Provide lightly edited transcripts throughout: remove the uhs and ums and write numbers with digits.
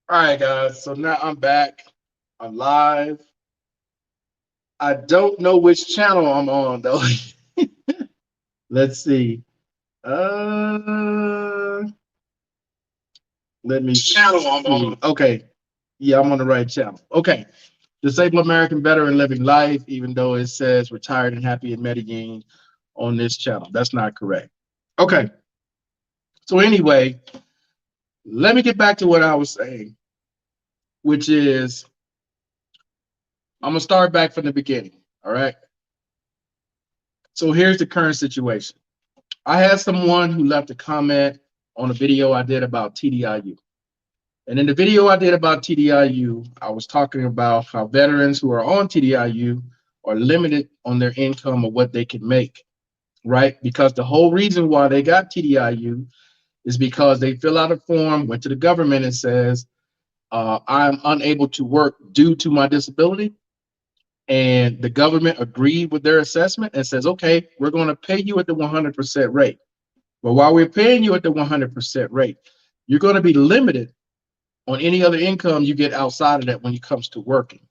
All right, guys. So now I'm back. I'm live. I don't know which channel I'm on though. Let's see. Uh, Let me channel I'm on. Okay. Yeah, I'm on the right channel. Okay. Disabled American veteran living life, even though it says retired and happy in Medellin on this channel. That's not correct. Okay. So anyway, let me get back to what I was saying, which is I'm gonna start back from the beginning. All right. So here's the current situation. I had someone who left a comment on a video I did about TDIU. And in the video I did about TDIU, I was talking about how veterans who are on TDIU are limited on their income or what they can make, right? Because the whole reason why they got TDIU is because they fill out a form, went to the government and says, I'm unable to work due to my disability. And the government agreed with their assessment and says, okay, we're going to pay you at the 100% rate. But while we're paying you at the 100% rate, you're going to be limited on any other income you get outside of that when it comes to working.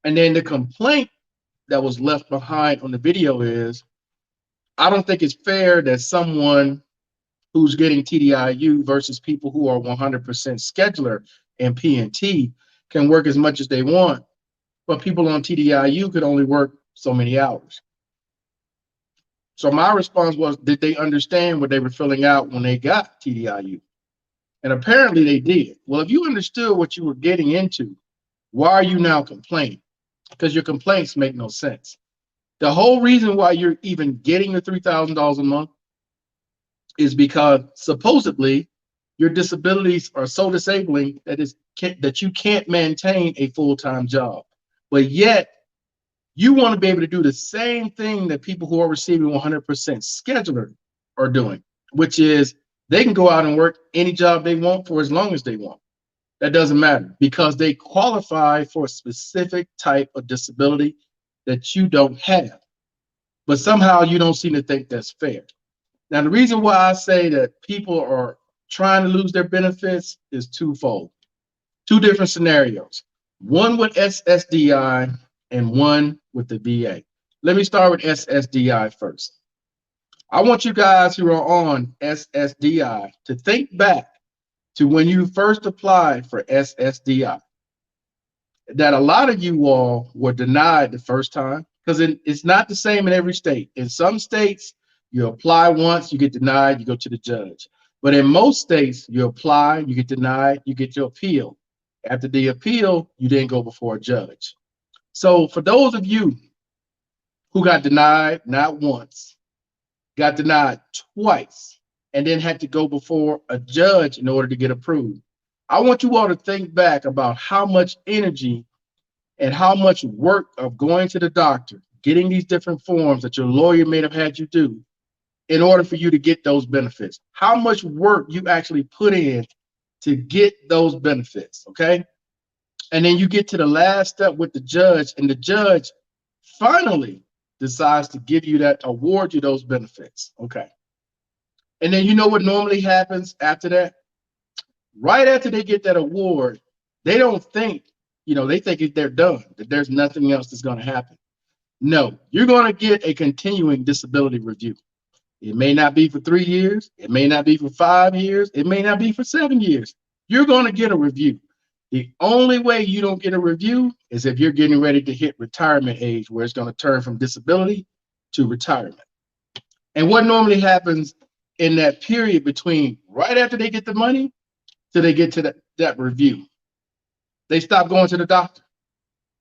And then the complaint that was left behind on the video is, I don't think it's fair that someone who's getting TDIU versus people who are 100% scheduler and PNT can work as much as they want, but people on TDIU could only work so many hours. So my response was, did they understand what they were filling out when they got TDIU? And apparently they did. Well, if you understood what you were getting into, why are you now complaining? Because your complaints make no sense. The whole reason why you're even getting the $3,000 a month is because supposedly your disabilities are so disabling that you can't maintain a full-time job. But yet you want to be able to do the same thing that people who are receiving 100% scheduler are doing, which is they can go out and work any job they want for as long as they want. That doesn't matter because they qualify for a specific type of disability that you don't have. But somehow you don't seem to think that's fair. Now, the reason why I say that people are trying to lose their benefits is twofold. Two different scenarios. One with SSDI and one with the VA. Let me start with SSDI first. I want you guys who are on SSDI to think back to when you first applied for SSDI. That a lot of you all were denied the first time because it's not the same in every state. In some states, you apply once, you get denied, you go to the judge. But in most states, you apply, you get denied, you get your appeal. After the appeal, you then go before a judge. So for those of you who got denied not once, got denied twice, and then had to go before a judge in order to get approved, I want you all to think back about how much energy and how much work of going to the doctor, getting these different forms that your lawyer may have had you do in order for you to get those benefits. How much work you actually put in to get those benefits, okay? And then you get to the last step with the judge, and the judge finally decides to give you that, award you those benefits, okay? And then you know what normally happens after that? Right after they get that award, they don't think, they think they're done, that there's nothing else that's going to happen. No, you're going to get a continuing disability review. It may not be for 3 years. It may not be for 5 years. It may not be for 7 years. You're going to get a review. The only way you don't get a review is if you're getting ready to hit retirement age, where it's going to turn from disability to retirement. And what normally happens in that period between right after they get the money till they get to that review? They stop going to the doctor.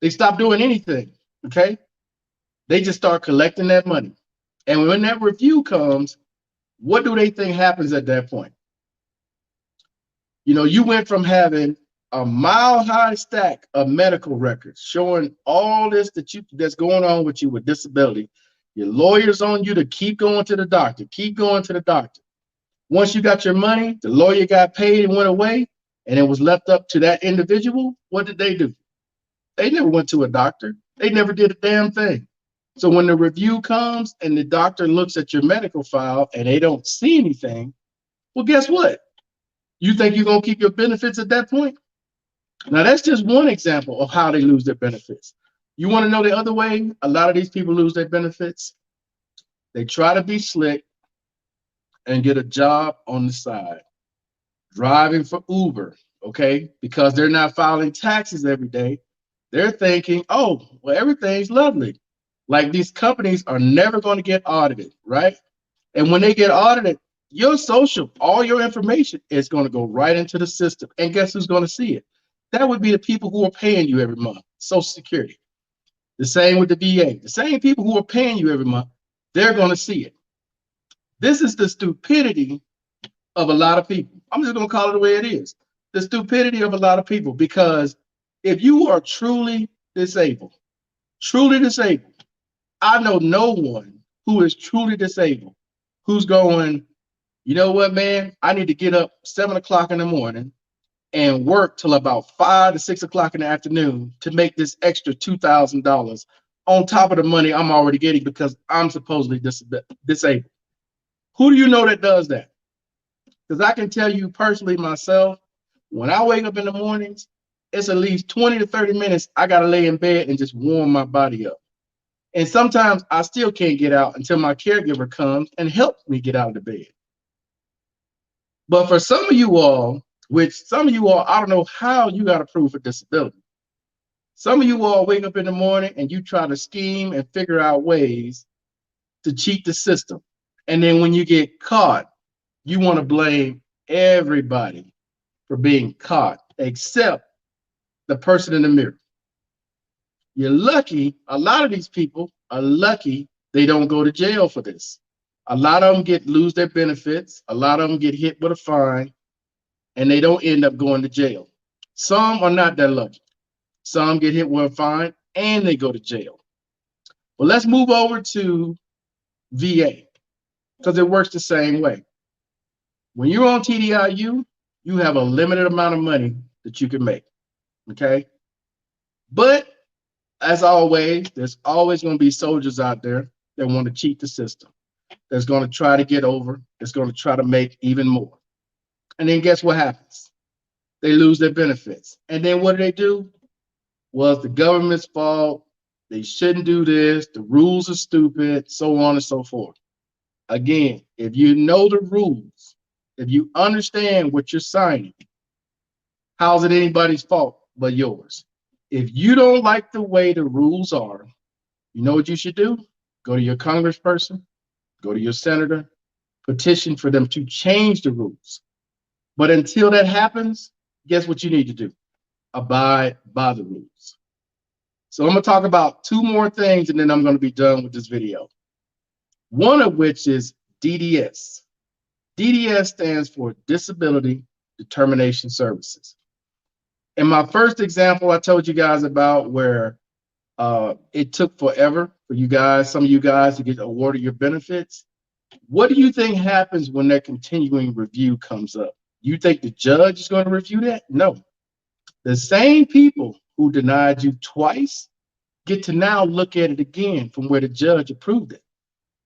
They stop doing anything, okay? They just start collecting that money. And when that review comes, what do they think happens at that point? You went from having a mile-high stack of medical records showing all this that's going on with you with disability. Your lawyer's on you to keep going to the doctor, keep going to the doctor. Once you got your money, the lawyer got paid and went away, and it was left up to that individual. What did they do? They never went to a doctor. They never did a damn thing. So when the review comes and the doctor looks at your medical file and they don't see anything, well, guess what? You think you're going to keep your benefits at that point? Now, that's just one example of how they lose their benefits. You want to know the other way a lot of these people lose their benefits? They try to be slick and get a job on the side, driving for Uber, okay? Because they're not filing taxes every day. They're thinking, oh, well, everything's lovely. Like these companies are never going to get audited, right? And when they get audited, your social, all your information is going to go right into the system. And guess who's going to see it? That would be the people who are paying you every month, Social Security. The same with the VA. The same people who are paying you every month, they're going to see it. This is the stupidity of a lot of people. I'm just going to call it the way it is. The stupidity of a lot of people, because if you are truly disabled, I know no one who is truly disabled who's going, you know what, man, I need to get up 7 o'clock in the morning and work till about 5 to 6 o'clock in the afternoon to make this extra $2,000 on top of the money I'm already getting because I'm supposedly disabled. Who do you know that does that? Because I can tell you personally myself, when I wake up in the mornings, it's at least 20 to 30 minutes I got to lay in bed and just warm my body up. And sometimes I still can't get out until my caregiver comes and helps me get out of the bed. But for some of you all, I don't know how you got approved for disability. Some of you all wake up in the morning and you try to scheme and figure out ways to cheat the system. And then when you get caught, you want to blame everybody for being caught, except the person in the mirror. You're lucky, a lot of these people are lucky they don't go to jail for this. A lot of them lose their benefits, a lot of them get hit with a fine, and they don't end up going to jail. Some are not that lucky. Some get hit with a fine and they go to jail. Well, let's move over to VA because it works the same way. When you're on TDIU, you have a limited amount of money that you can make, okay? But as always, there's always going to be soldiers out there that want to cheat the system. That's going to try to get over. That's going to try to make even more. And then guess what happens? They lose their benefits. And then what do? Well, it's the government's fault. They shouldn't do this. The rules are stupid, so on and so forth. Again, if you know the rules, if you understand what you're signing, how's it anybody's fault but yours? If you don't like the way the rules are, you know what you should do? Go to your congressperson, go to your senator, petition for them to change the rules. But until that happens, guess what you need to do? Abide by the rules. So I'm going to talk about two more things and then I'm going to be done with this video. One of which is DDS. DDS stands for Disability Determination Services. In my first example, I told you guys about where it took forever for you guys, some of you guys, to get awarded your benefits. What do you think happens when that continuing review comes up? You think the judge is going to review that? No. The same people who denied you twice get to now look at it again from where the judge approved it.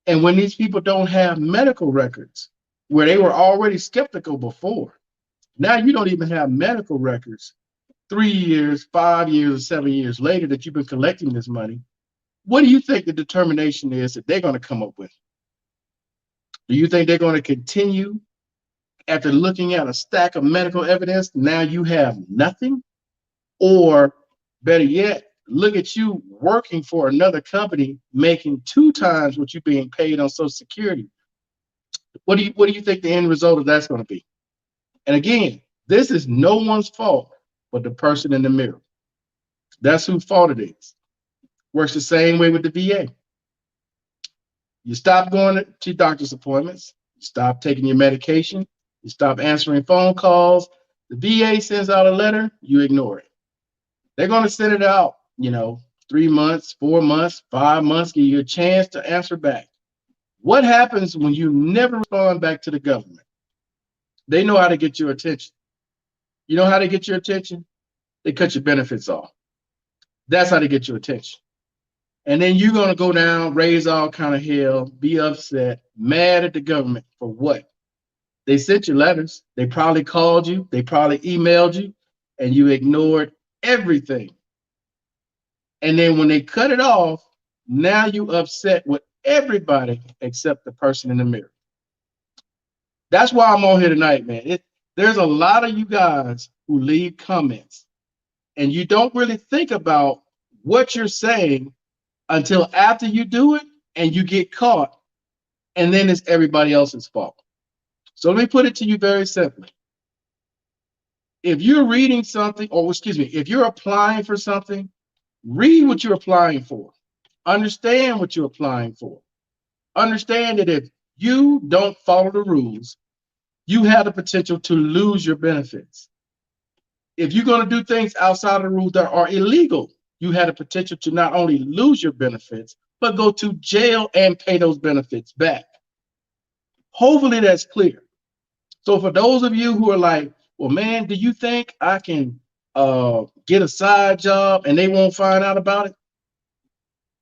And when these people don't have medical records, where they were already skeptical before, now you don't even have medical records 3 years, 5 years, 7 years later that you've been collecting this money. What do you think the determination is that they're going to come up with? Do you think they're going to continue after looking at a stack of medical evidence? Now you have nothing? Or better yet, look at you working for another company making 2 times what you're being paid on Social Security. What do you think the end result of that's going to be? And again, this is no one's fault but the person in the mirror. That's whose fault it is. Works the same way with the VA. You stop going to doctor's appointments, you stop taking your medication, you stop answering phone calls. The VA sends out a letter, you ignore it. They're going to send it out, 3 months, 4 months, 5 months, give you a chance to answer back. What happens when you never respond back to the government? They know how to get your attention. You know how to get your attention? They cut your benefits off. That's how they get your attention. And then you're going to go down, raise all kind of hell, be upset, mad at the government for what? They sent you letters. They probably called you. They probably emailed you. and you ignored everything. And then when they cut it off, now you upset with everybody except the person in the mirror. That's why I'm on here tonight, man. There's a lot of you guys who leave comments and you don't really think about what you're saying until after you do it and you get caught, and then it's everybody else's fault. So let me put it to you very simply. If you're reading something, or excuse me, if you're applying for something, read what you're applying for. Understand what you're applying for. Understand that if you don't follow the rules, you have the potential to lose your benefits. If you're going to do things outside of the rules that are illegal, you have the potential to not only lose your benefits, but go to jail and pay those benefits back. Hopefully that's clear. So for those of you who are like, well, man, do you think I can get a side job and they won't find out about it?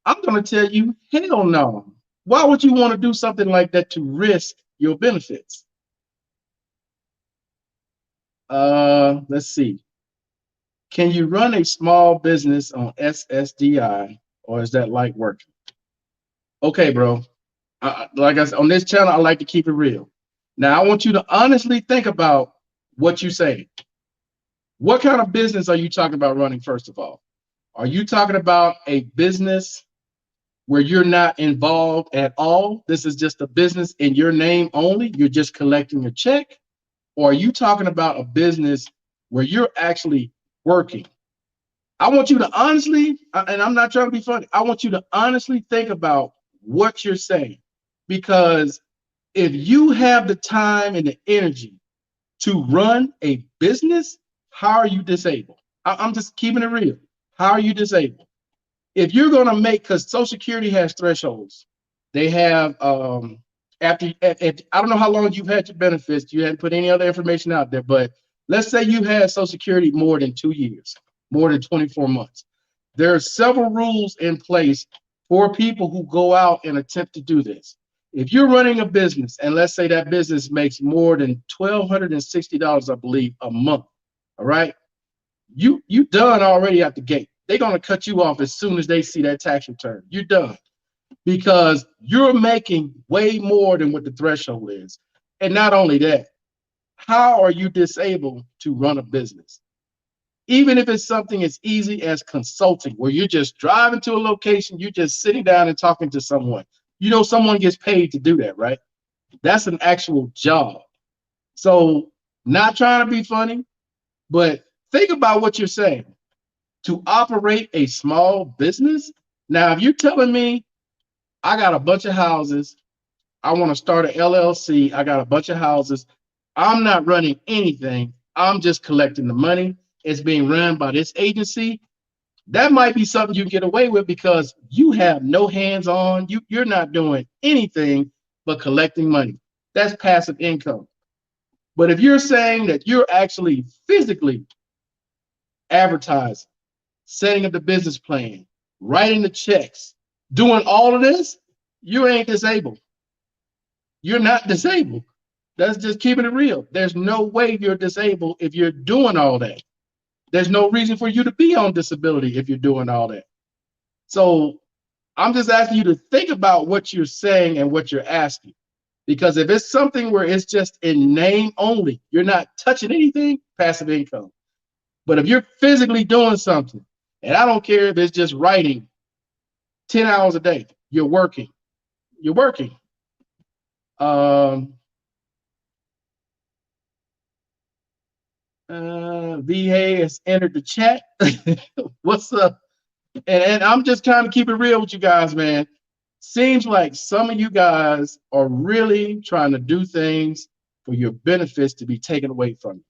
I'm going to tell you, hell no. Why would you want to do something like that to risk your benefits? Let's see. Can you run a small business on SSDI, or is that like working? Okay, bro. Like I said, on this channel, I like to keep it real. Now, I want you to honestly think about what you say. What kind of business are you talking about running, first of all? Are you talking about a business where you're not involved at all? This is just a business in your name only. You're just collecting a check. Or are you talking about a business where you're actually working? I want you to honestly, and I'm not trying to be funny, I want you to honestly think about what you're saying. Because if you have the time and the energy to run a business, how are you disabled? I'm just keeping it real. How are you disabled? If you're going to make, because Social Security has thresholds, they have, after, I don't know how long you've had your benefits, you hadn't put any other information out there, but let's say you had Social Security more than 2 years, more than 24 months. There are several rules in place for people who go out and attempt to do this. If you're running a business, and let's say that business makes more than $1,260, I believe, a month, all right, you done already at the gate. They're going to cut you off as soon as they see that tax return. You're done, because you're making way more than what the threshold is. And not only that, how are you disabled to run a business? Even if it's something as easy as consulting, where you're just driving to a location, you're just sitting down and talking to someone. You know, someone gets paid to do that, right? That's an actual job. So, not trying to be funny, but think about what you're saying. To operate a small business. Now, if you're telling me I got a bunch of houses, I want to start an LLC, I got a bunch of houses, I'm not running anything, I'm just collecting the money, it's being run by this agency, that might be something you can get away with because you have no hands on, you're not doing anything but collecting money. That's passive income. But if you're saying that you're actually physically advertising, setting up the business plan, writing the checks, doing all of this, you ain't disabled. You're not disabled. That's just keeping it real. There's no way you're disabled if you're doing all that. There's no reason for you to be on disability if you're doing all that. So I'm just asking you to think about what you're saying and what you're asking. Because if it's something where it's just in name only, you're not touching anything, passive income. But if you're physically doing something, and I don't care if it's just writing 10 hours a day, you're working. You're working. VA has entered the chat. What's up? And I'm just trying to keep it real with you guys, man. Seems like some of you guys are really trying to do things for your benefits to be taken away from you.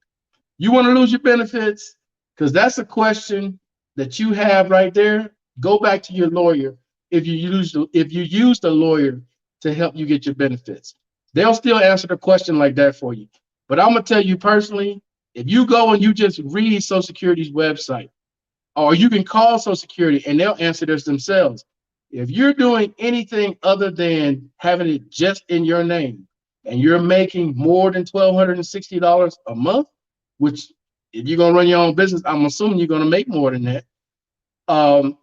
You want to lose your benefits? Because that's a question that you have right there. Go back to your lawyer if you used a lawyer to help you get your benefits. They'll still answer the question like that for you. But I'm gonna tell you personally, if you go and you just read Social Security's website, or you can call Social Security and they'll answer this themselves. If you're doing anything other than having it just in your name and you're making more than $1,260 a month, which if you're gonna run your own business, I'm assuming you're gonna make more than that. Um,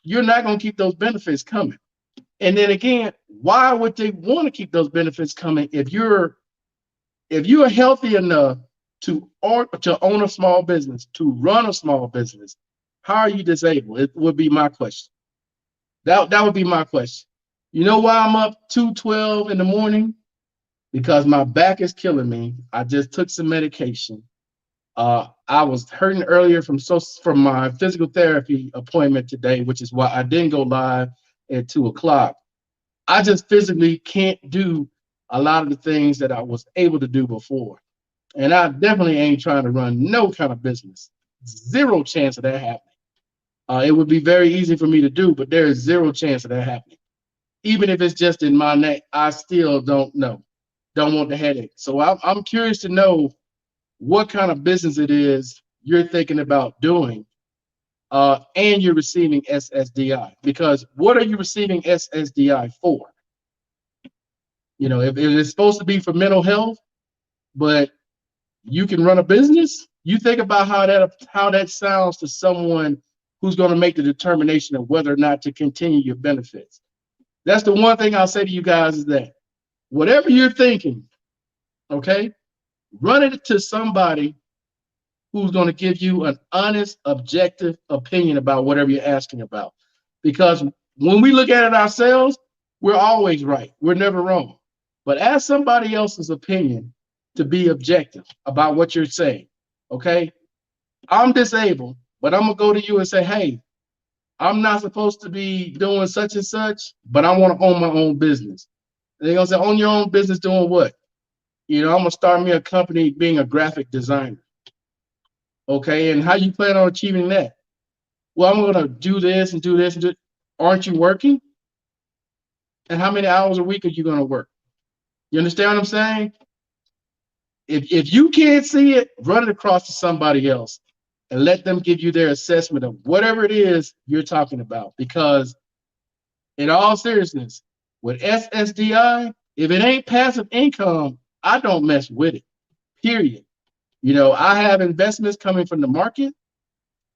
you're not gonna keep those benefits coming. And then again, why would they want to keep those benefits coming if you're healthy enough to own a small business, to run a small business? How are you disabled? It would be my question. That would be my question. You know why I'm up 2:12 in the morning? Because my back is killing me. I just took some medication. I was hurting earlier from my physical therapy appointment today, which is why I didn't go live at 2 o'clock. I just physically can't do a lot of the things that I was able to do before. And I definitely ain't trying to run no kind of business. Zero chance of that happening. It would be very easy for me to do, but there is zero chance of that happening. Even if it's just in my neck, I still don't know. Don't want the headache. So I'm curious to know what kind of business it is you're thinking about doing, and you're receiving SSDI. Because what are you receiving SSDI for? You know, if it's supposed to be for mental health, but you can run a business, you think about how that sounds to someone who's going to make the determination of whether or not to continue your benefits. That's the one thing I'll say to you guys is that whatever you're thinking, okay, run it to somebody who's going to give you an honest, objective opinion about whatever you're asking about. Because when we look at it ourselves, we're always right. We're never wrong. But ask somebody else's opinion to be objective about what you're saying. Okay? I'm disabled, but I'm going to go to you and say, hey, I'm not supposed to be doing such and such, but I want to own my own business. And they're going to say, own your own business doing what? You know, I'm going to start me a company being a graphic designer. Okay, and how you plan on achieving that? Well, I'm going to do this and do this and do it. Aren't you working? And how many hours a week are you going to work? You understand what I'm saying? If you can't see it, run it across to somebody else and let them give you their assessment of whatever it is you're talking about. Because in all seriousness, with SSDI, if it ain't passive income, I don't mess with it. Period. You know, I have investments coming from the market.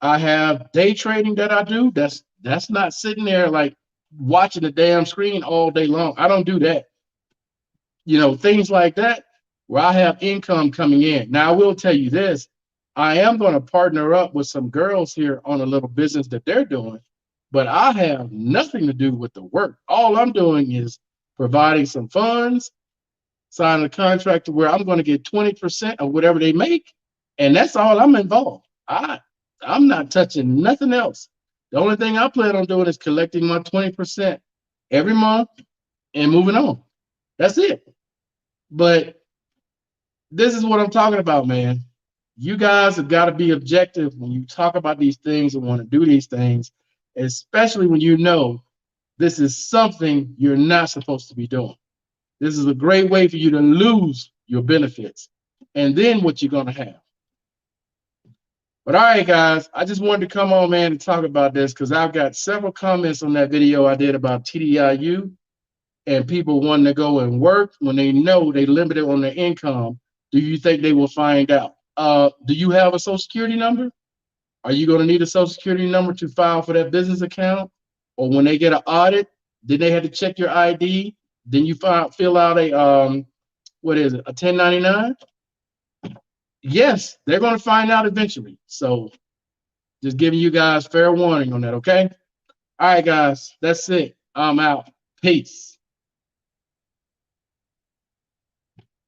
I have day trading that I do. That's not sitting there like watching the damn screen all day long. I don't do that. You know, things like that where I have income coming in. Now, I will tell you this. I am going to partner up with some girls here on a little business that they're doing, but I have nothing to do with the work. All I'm doing is providing some funds, signing a contract to where I'm going to get 20% of whatever they make, and that's all I'm involved. I'm not touching nothing else. The only thing I plan on doing is collecting my 20% every month and moving on. That's it. But this is what I'm talking about, man. You guys have got to be objective when you talk about these things and want to do these things, especially when you know this is something you're not supposed to be doing. This is a great way for you to lose your benefits. And then what you're going to have. But all right, guys, I just wanted to come on, man, and talk about this because I've got several comments on that video I did about TDIU and people wanting to go and work when they know they limited on their income. Do you think they will find out? Do you have a Social Security number? Are you going to need a Social Security number to file for that business account? Or when they get an audit, then they have to check your ID. Then you fill out a what is it, a 1099? Yes, they're going to find out eventually. So just giving you guys fair warning on that, okay? All right, guys, that's it. I'm out. Peace.